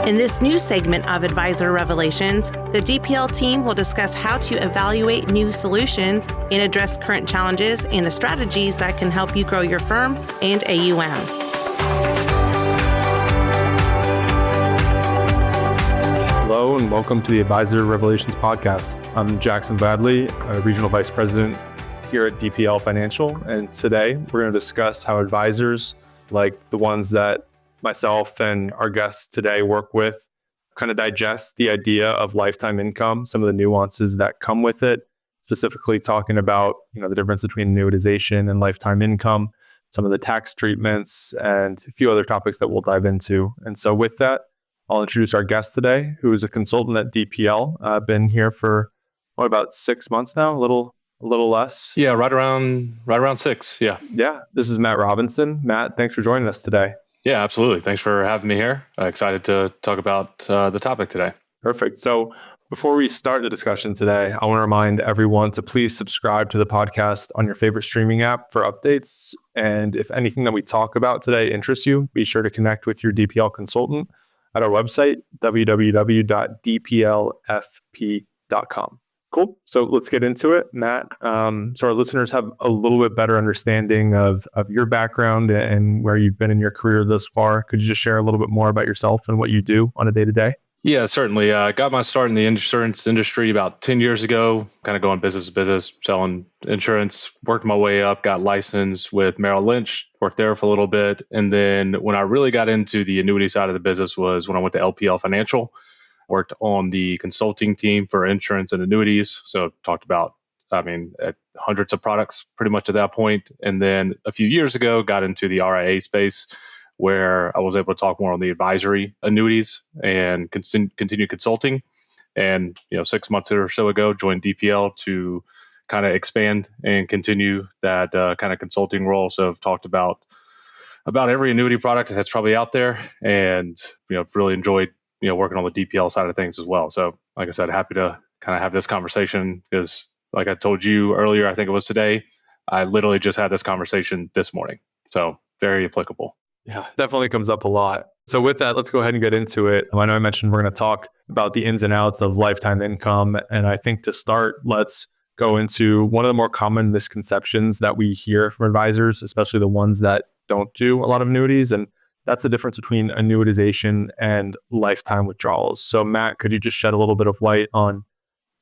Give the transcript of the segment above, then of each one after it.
In this new segment of Advisor Revelations, the DPL team will discuss how to evaluate new solutions and address current challenges and the strategies that can help you grow your firm and AUM. Hello and welcome to the Advisor Revelations podcast. I'm Jackson Bradley, a Regional Vice President here at DPL Financial, and today we're going to discuss how advisors like the ones that myself and our guests today work with kind of digest the idea of lifetime income, some of the nuances that come with it, specifically talking about the difference between annuitization and lifetime income, some of the tax treatments, and a few other topics that we'll dive into. And so with that, I'll introduce our guest today, who is a consultant at DPL. I've been here for about 6 months now, a little less. Yeah, right around 6. Yeah. Yeah. This is Matt Robinson. Matt, thanks for joining us today. Yeah, absolutely. Thanks for having me here. Excited to talk about the topic today. Perfect. So before we start the discussion today, I want to remind everyone to please subscribe to the podcast on your favorite streaming app for updates. And if anything that we talk about today interests you, be sure to connect with your DPL consultant at our website, www.dplfp.com. Cool. So let's get into it, Matt. So our listeners have a little bit better understanding of your background and where you've been in your career thus far. Could you just share a little bit more about yourself and what you do on a day-to-day? Yeah, certainly. I got my start in the insurance industry about 10 years ago, kind of going business to business, selling insurance, worked my way up, got licensed with Merrill Lynch, worked there for a little bit. And then when I really got into the annuity side of the business was when I went to LPL Financial, worked on the consulting team for insurance and annuities. So talked about, hundreds of products pretty much at that point. And then a few years ago, got into the RIA space, where I was able to talk more on the advisory annuities and continue consulting. And 6 months or so ago, joined DPL to kind of expand and continue that kind of consulting role. So I've talked about every annuity product that's probably out there, and really enjoyed working on the DPL side of things as well. So like I said, happy to kind of have this conversation because, like I told you earlier, I think it was today, I literally just had this conversation this morning. So very applicable. Yeah, definitely comes up a lot. So with that, let's go ahead and get into it. I know I mentioned we're going to talk about the ins and outs of lifetime income. And I think to start, let's go into one of the more common misconceptions that we hear from advisors, especially the ones that don't do a lot of annuities. And that's the difference between annuitization and lifetime withdrawals. So Matt, could you just shed a little bit of light on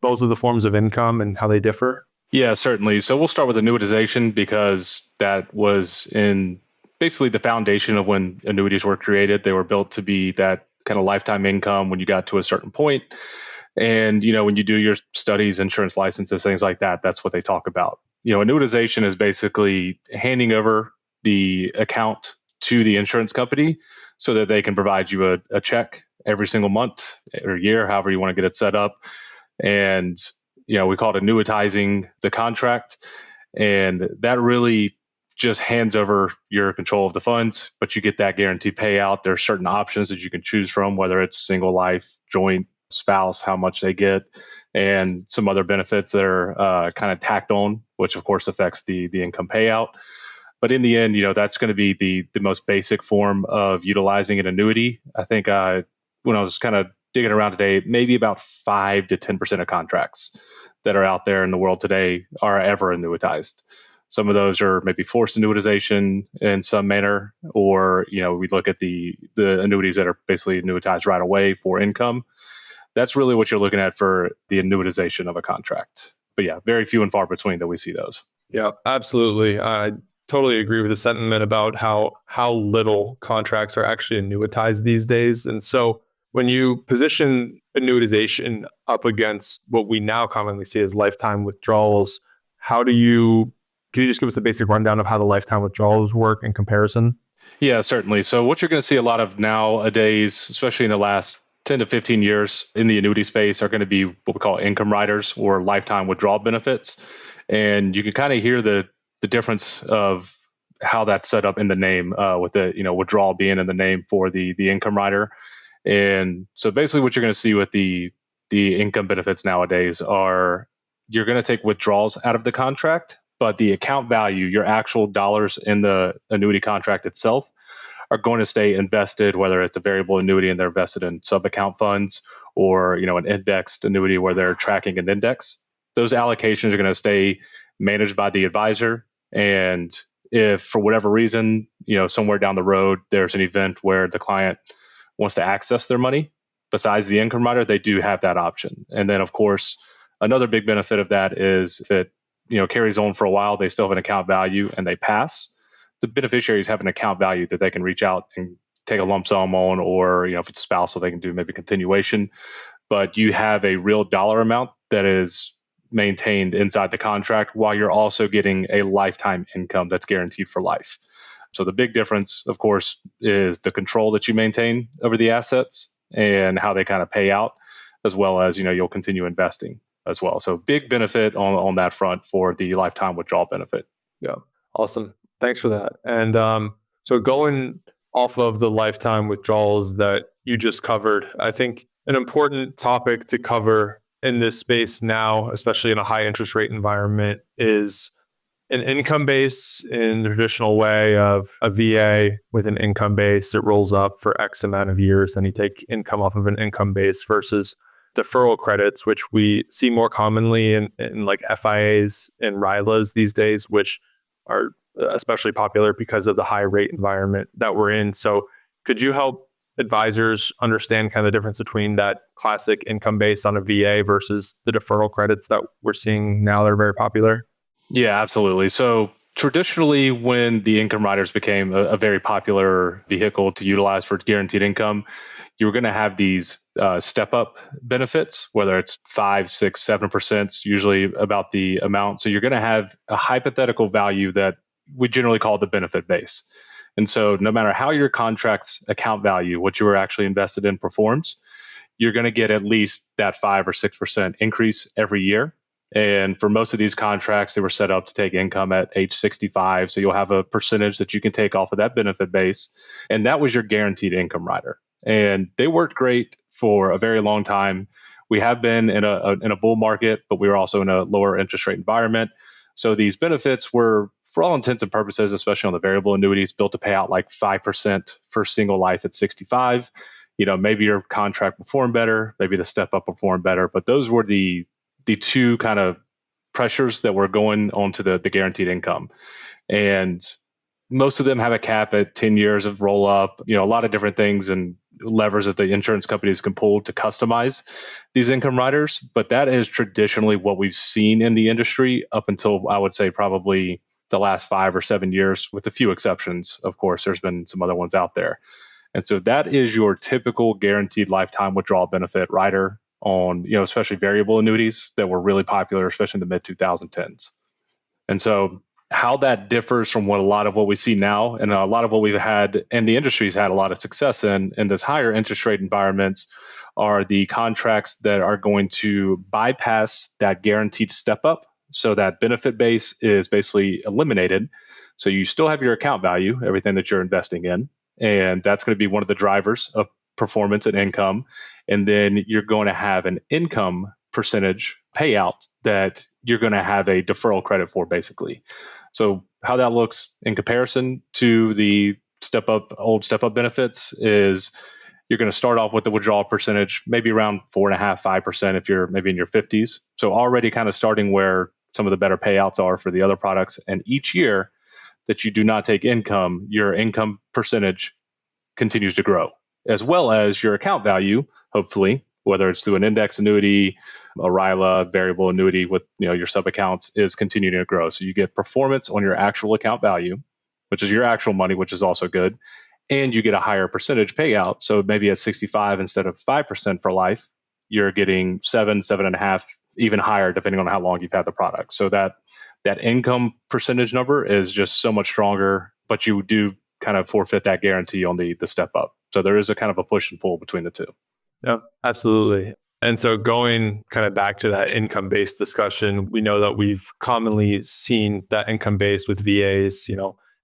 both of the forms of income and how they differ? Yeah, certainly. So we'll start with annuitization because that was in basically the foundation of when annuities were created. They were built to be that kind of lifetime income when you got to a certain point. And, when you do your studies, insurance licenses, things like that, that's what they talk about. Annuitization is basically handing over the account to the insurance company so that they can provide you a check every single month or year, however you want to get it set up. And, we call it annuitizing the contract. And that really just hands over your control of the funds, but you get that guaranteed payout. There are certain options that you can choose from, whether it's single life, joint, spouse, how much they get, and some other benefits that are kind of tacked on, which of course affects the income payout. But in the end, that's going to be the most basic form of utilizing an annuity. I think when I was kind of digging around today, maybe about 5 to 10% of contracts that are out there in the world today are ever annuitized. Some of those are maybe forced annuitization in some manner, or we look at the annuities that are basically annuitized right away for income. That's really what you're looking at for the annuitization of a contract. But yeah, very few and far between that we see those. Yeah, absolutely. I totally agree with the sentiment about how little contracts are actually annuitized these days. And so when you position annuitization up against what we now commonly see as lifetime withdrawals, can you just give us a basic rundown of how the lifetime withdrawals work in comparison? Yeah, certainly. So what you're going to see a lot of nowadays, especially in the last 10 to 15 years in the annuity space, are going to be what we call income riders or lifetime withdrawal benefits. And you can kind of hear the difference of how that's set up in the name, with the withdrawal being in the name for the income rider. And so basically what you're going to see with the income benefits nowadays are you're going to take withdrawals out of the contract, but the account value, your actual dollars in the annuity contract itself, are going to stay invested, whether it's a variable annuity and they're invested in sub-account funds or, an indexed annuity where they're tracking an index. Those allocations are going to stay managed by the advisor. And if for whatever reason, somewhere down the road, there's an event where the client wants to access their money besides the income rider, they do have that option. And then, of course, another big benefit of that is if it carries on for a while, they still have an account value and they pass. The beneficiaries have an account value that they can reach out and take a lump sum on, or if it's spousal, they can do maybe continuation. But you have a real dollar amount that is maintained inside the contract while you're also getting a lifetime income that's guaranteed for life. So the big difference, of course, is the control that you maintain over the assets and how they kind of pay out, as well as, you'll continue investing as well. So big benefit on that front for the lifetime withdrawal benefit. Yeah. Awesome. Thanks for that. And so going off of the lifetime withdrawals that you just covered, I think an important topic to cover in this space now, especially in a high interest rate environment, is an income base in the traditional way of a VA with an income base that rolls up for X amount of years, and you take income off of an income base versus deferral credits, which we see more commonly in like FIAs and RILAs these days, which are especially popular because of the high rate environment that we're in. So could you help advisors understand kind of the difference between that classic income base on a VA versus the deferral credits that we're seeing now that are very popular? Yeah, absolutely. So traditionally, when the income riders became a very popular vehicle to utilize for guaranteed income, you were going to have these step-up benefits, whether it's 5, 6, 7%, usually about the amount. So you're going to have a hypothetical value that we generally call the benefit base. And so no matter how your contract's account value, what you were actually invested in, performs, you're going to get at least that 5 or 6% increase every year. And for most of these contracts, they were set up to take income at age 65. So you'll have a percentage that you can take off of that benefit base. And that was your guaranteed income rider. And they worked great for a very long time. We have been in a bull market, but we were also in a lower interest rate environment. So these benefits were, for all intents and purposes, especially on the variable annuities, built to pay out like 5% for single life at 65. Maybe your contract performed better, maybe the step up performed better, but those were the two kind of pressures that were going onto the guaranteed income. And most of them have a cap at 10 years of roll up, a lot of different things and levers that the insurance companies can pull to customize these income riders. But that is traditionally what we've seen in the industry up until, I would say, probably the last 5 or 7 years, with a few exceptions. Of course, there's been some other ones out there. And so that is your typical guaranteed lifetime withdrawal benefit rider on, especially variable annuities that were really popular, especially in the mid 2010s. And so how that differs from what a lot of what we see now, and a lot of what we've had, and the industry's had a lot of success in this higher interest rate environments, are the contracts that are going to bypass that guaranteed step up. So that benefit base is basically eliminated. So you still have your account value, everything that you're investing in, and that's going to be one of the drivers of performance and income. And then you're going to have an income percentage payout that you're going to have a deferral credit for, basically. So how that looks in comparison to the old step up benefits is you're going to start off with the withdrawal percentage, maybe around 4.5%, 5% if you're maybe in your 50s. So already kind of starting where some of the better payouts are for the other products. And each year that you do not take income, your income percentage continues to grow, as well as your account value, hopefully, whether it's through an index annuity, a RILA, variable annuity with your sub accounts, is continuing to grow. So you get performance on your actual account value, which is your actual money, which is also good. And you get a higher percentage payout. So maybe at 65 instead of 5% for life, you're getting 7.5, even higher, depending on how long you've had the product. So that income percentage number is just so much stronger, but you do kind of forfeit that guarantee on the step up. So there is a kind of a push and pull between the two. Yeah, absolutely. And so going kind of back to that income-based discussion, we know that we've commonly seen that income-based with VAs,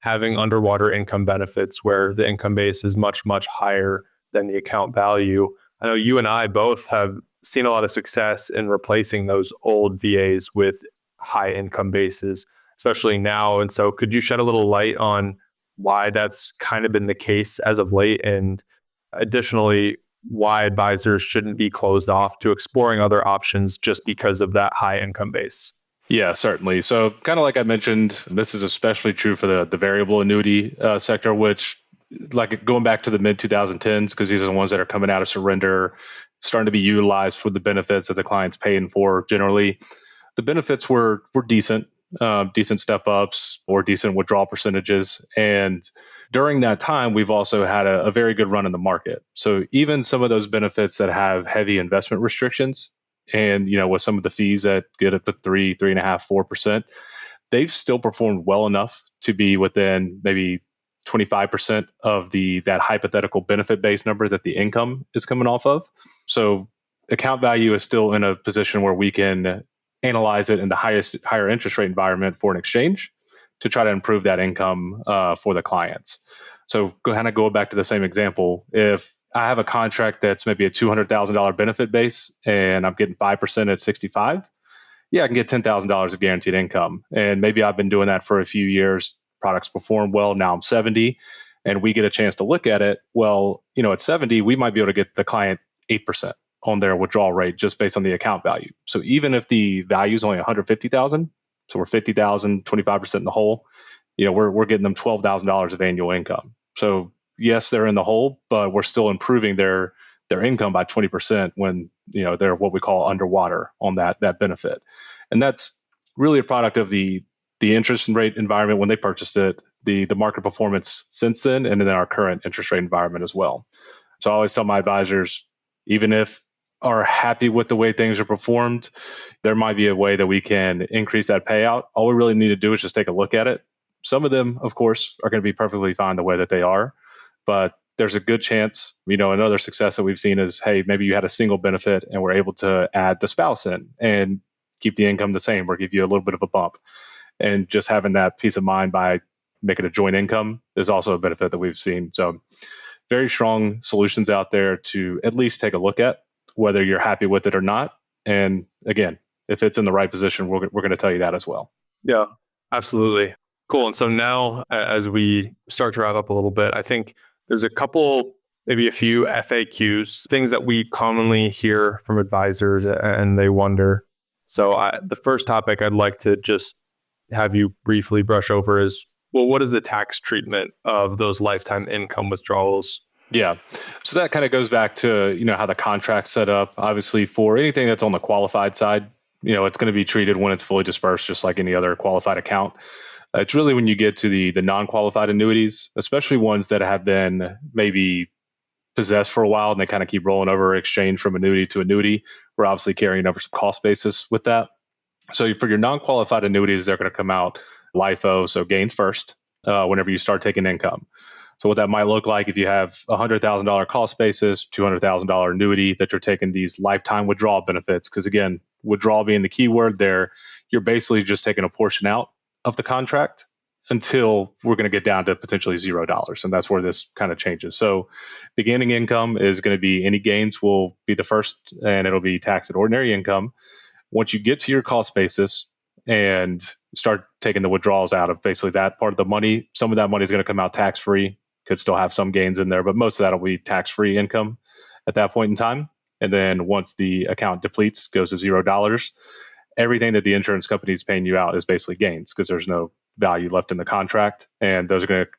having underwater income benefits where the income base is much, much higher than the account value. I know you and I both have seen a lot of success in replacing those old VAs with high income bases, especially now. And so could you shed a little light on why that's kind of been the case as of late, and additionally, why advisors shouldn't be closed off to exploring other options just because of that high income base. Yeah, certainly. So, kind of like I mentioned, this is especially true for the variable annuity sector, which, like going back to the mid 2010s, because these are the ones that are coming out of surrender, starting to be utilized for the benefits that the client's paying for. Generally, the benefits were decent, decent step ups or decent withdrawal percentages, and during that time, we've also had a very good run in the market. So even some of those benefits that have heavy investment restrictions, and with some of the fees that get up to 3.5, 4%, they've still performed well enough to be within maybe 25% of that hypothetical benefit based number that the income is coming off of. So account value is still in a position where we can analyze it in the higher interest rate environment for an exchange to try to improve that income for the clients. So kind of go back to the same example. If I have a contract that's maybe a $200,000 benefit base and I'm getting 5% at 65, yeah, I can get $10,000 of guaranteed income. And maybe I've been doing that for a few years. Products perform well. Now I'm 70 and we get a chance to look at it. Well, at 70, we might be able to get the client 8% on their withdrawal rate just based on the account value. So even if the value is only 150,000, so we're 50,000, 25% in the hole, we're getting them $12,000 of annual income. So yes, they're in the hole, but we're still improving their income by 20% when they're what we call underwater on that benefit. And that's really a product of the interest rate environment when they purchased it, the market performance since then, and then our current interest rate environment as well. So I always tell my advisors, even if are happy with the way things are performed, there might be a way that we can increase that payout. All we really need to do is just take a look at it. Some of them, of course, are going to be perfectly fine the way that they are, but there's a good chance, another success that we've seen is, hey, maybe you had a single benefit and we're able to add the spouse in and keep the income the same or give you a little bit of a bump. And just having that peace of mind by making a joint income is also a benefit that we've seen. So very strong solutions out there to at least take a look at, whether you're happy with it or not. And again, if it's in the right position, we're going to tell you that as well. Yeah, absolutely. Cool. And so now as we start to wrap up a little bit, I think there's maybe a few FAQs, things that we commonly hear from advisors and they wonder. So the first topic I'd like to just have you briefly brush over is, well, what is the tax treatment of those lifetime income withdrawals? Yeah. So that kind of goes back to, how the contract's set up. Obviously, for anything that's on the qualified side, it's going to be treated when it's fully dispersed, just like any other qualified account. It's really when you get to the non-qualified annuities, especially ones that have been maybe possessed for a while and they kind of keep rolling over exchange from annuity to annuity. We're obviously carrying over some cost basis with that. So for your non-qualified annuities, they're going to come out LIFO, so gains first, whenever you start taking income. So what that might look like if you have $100,000 cost basis, $200,000 annuity that you're taking these lifetime withdrawal benefits. Because again, withdrawal being the key word there, you're basically just taking a portion out of the contract until we're going to get down to potentially $0. And that's where this kind of changes. So beginning income is going to be any gains will be the first, and it'll be taxed at ordinary income. Once you get to your cost basis and start taking the withdrawals out of basically that part of the money, some of that money is going to come out tax-free. Could still have some gains in there, but most of that will be tax-free income at that point in time. And then once the account depletes, goes to $0, everything that the insurance company is paying you out is basically gains because there's no value left in the contract. And those are going to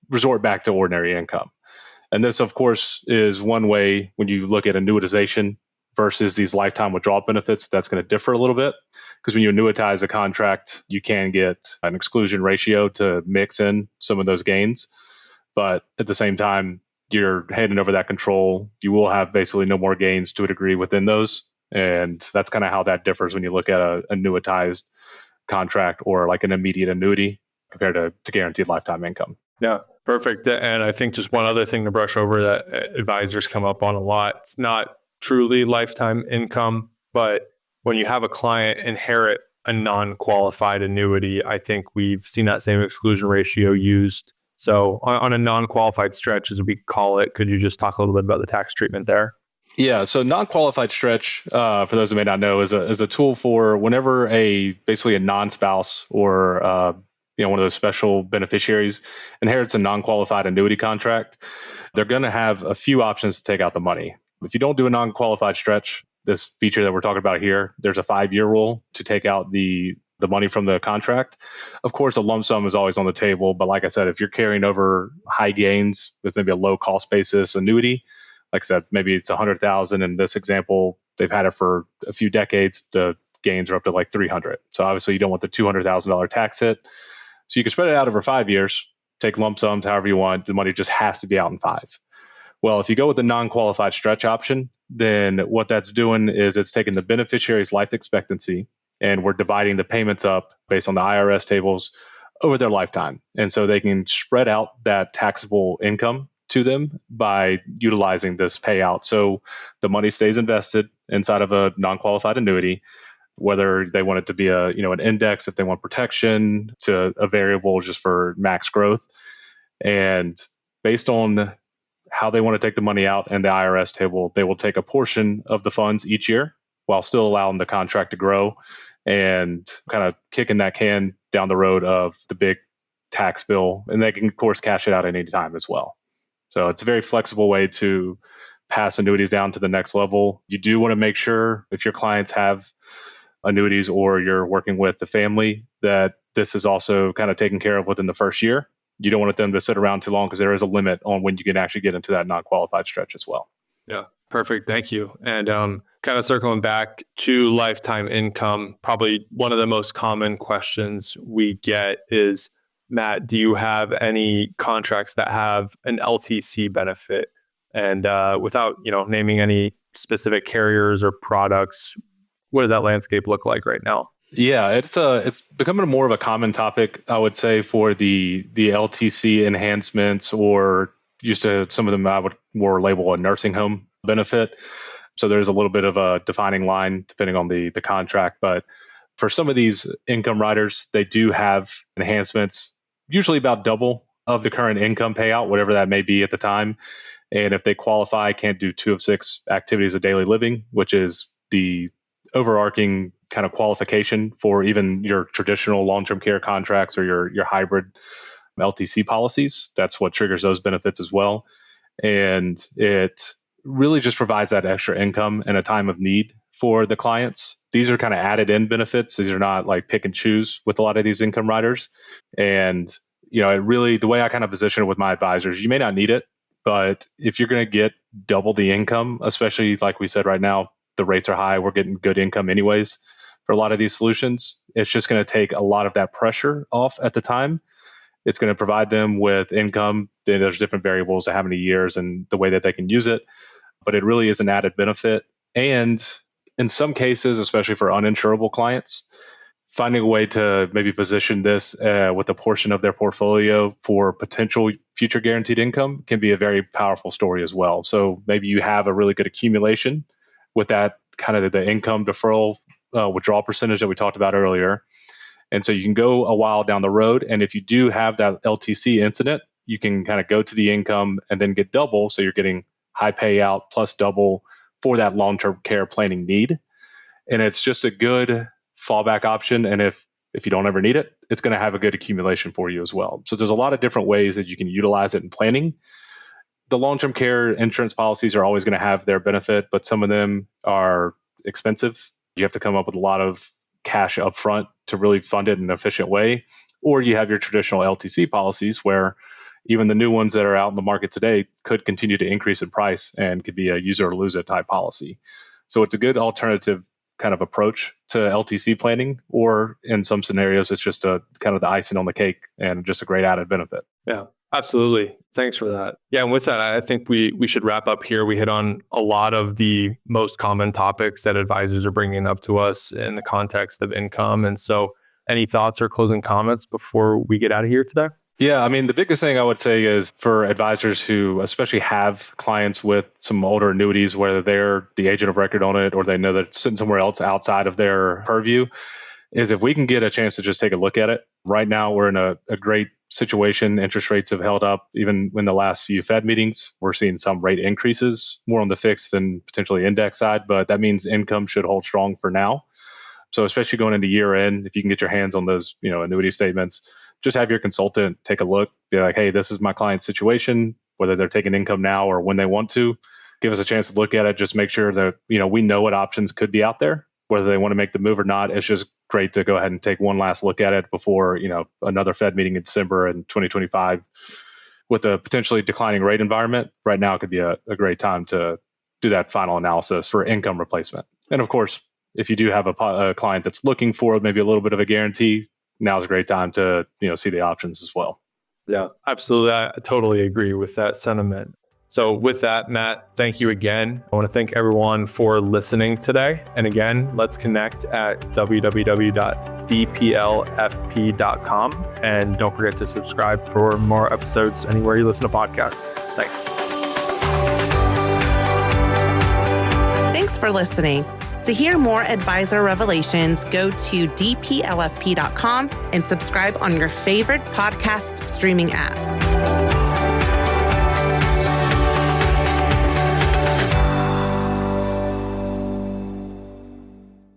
resort back to ordinary income. And this, of course, is one way when you look at annuitization versus these lifetime withdrawal benefits, that's going to differ a little bit. Because when you annuitize a contract, you can get an exclusion ratio to mix in some of those gains. But at the same time, you're handing over that control. You will have basically no more gains to a degree within those. And that's kind of how that differs when you look at a annuitized contract or like an immediate annuity compared to guaranteed lifetime income. Yeah, perfect. And I think just one other thing to brush over that advisors come up on a lot, it's not truly lifetime income, but when you have a client inherit a non-qualified annuity, I think we've seen that same exclusion ratio used. So on a non-qualified stretch, as we call it, could you just talk a little bit about the tax treatment there? Yeah, so non-qualified stretch, for those who may not know, is a tool for whenever basically a non-spouse or one of those special beneficiaries inherits a non-qualified annuity contract, they're going to have a few options to take out the money. If you don't do a non-qualified stretch, this feature that we're talking about here, there's a 5-year rule to take out the money from the contract. Of course, a lump sum is always on the table. But like I said, if you're carrying over high gains with maybe a low cost basis annuity, like I said, maybe it's 100,000. In this example, they've had it for a few decades. The gains are up to like 300. So obviously you don't want the $200,000 tax hit. So you can spread it out over 5 years, take lump sums, however you want. The money just has to be out in 5. Well, if you go with the non-qualified stretch option, then what that's doing is it's taking the beneficiary's life expectancy and we're dividing the payments up based on the IRS tables over their lifetime. And so they can spread out that taxable income to them by utilizing this payout. So the money stays invested inside of a non-qualified annuity, whether they want it to be an index if they want protection, to a variable just for max growth. And based on how they want to take the money out and the IRS table, they will take a portion of the funds each year while still allowing the contract to grow and kind of kicking that can down the road of the big tax bill. And they can, of course, cash it out at any time as well. So it's a very flexible way to pass annuities down to the next level. You do want to make sure if your clients have annuities or you're working with the family that this is also kind of taken care of within the first year. You don't want them to sit around too long because there is a limit on when you can actually get into that non-qualified stretch as well. Yeah, perfect. Thank you. And kind of circling back to lifetime income, probably one of the most common questions we get is, Matt, do you have any contracts that have an LTC benefit? And without naming any specific carriers or products, what does that landscape look like right now? Yeah, it's becoming more of a common topic, I would say, for the LTC enhancements, or used to some of them I would more label a nursing home benefit. So there's a little bit of a defining line depending on the contract. But for some of these income riders, they do have enhancements, usually about double of the current income payout, whatever that may be at the time. And if they qualify, can't do 2 of 6 activities of daily living, which is the overarching kind of qualification for even your traditional long-term care contracts or your hybrid LTC policies. That's what triggers those benefits as well. And it really just provides that extra income in a time of need for the clients. These are kind of added in benefits. These are not like pick and choose with a lot of these income riders. And, it really, the way I kind of position it with my advisors, you may not need it, but if you're going to get double the income, especially like we said right now, the rates are high, we're getting good income anyways for a lot of these solutions. It's just going to take a lot of that pressure off at the time. It's going to provide them with income. There's different variables of how many years and the way that they can use it, but it really is an added benefit. And in some cases, especially for uninsurable clients, finding a way to maybe position this with a portion of their portfolio for potential future guaranteed income can be a very powerful story as well. So maybe you have a really good accumulation with that kind of the income deferral withdrawal percentage that we talked about earlier. And so you can go a while down the road. And if you do have that LTC incident, you can kind of go to the income and then get double. So you're getting high payout plus double for that long-term care planning need. And it's just a good fallback option. And if you don't ever need it, it's going to have a good accumulation for you as well. So there's a lot of different ways that you can utilize it in planning. The long-term care insurance policies are always going to have their benefit, but some of them are expensive. You have to come up with a lot of cash up front to really fund it in an efficient way. Or you have your traditional LTC policies where even the new ones that are out in the market today could continue to increase in price and could be a use or lose it type policy. So it's a good alternative kind of approach to LTC planning, or in some scenarios, it's just a kind of the icing on the cake and just a great added benefit. Yeah, absolutely. Thanks for that. Yeah, and with that, I think we should wrap up here. We hit on a lot of the most common topics that advisors are bringing up to us in the context of income. And so any thoughts or closing comments before we get out of here today? Yeah, I mean, the biggest thing I would say is for advisors who especially have clients with some older annuities, whether they're the agent of record on it or they know that it's sitting somewhere else outside of their purview, is if we can get a chance to just take a look at it. Right now, we're in a great situation. Interest rates have held up. Even in the last few Fed meetings, we're seeing some rate increases, more on the fixed and potentially index side, but that means income should hold strong for now. So especially going into year end, if you can get your hands on those, annuity statements, just have your consultant take a look, be like, hey, this is my client's situation, whether they're taking income now or when they want to. Give us a chance to look at it, just make sure that, we know what options could be out there, whether they want to make the move or not. It's just great to go ahead and take one last look at it before, another Fed meeting in December in 2025 with a potentially declining rate environment. Right now could be a great time to do that final analysis for income replacement. And of course, if you do have a client that's looking for maybe a little bit of a guarantee, now's a great time to, see the options as well. Yeah, absolutely. I totally agree with that sentiment. So with that, Matt, thank you again. I want to thank everyone for listening today. And again, let's connect at www.dplfp.com. And don't forget to subscribe for more episodes anywhere you listen to podcasts. Thanks. Thanks for listening. To hear more advisor revelations, go to dplfp.com and subscribe on your favorite podcast streaming app.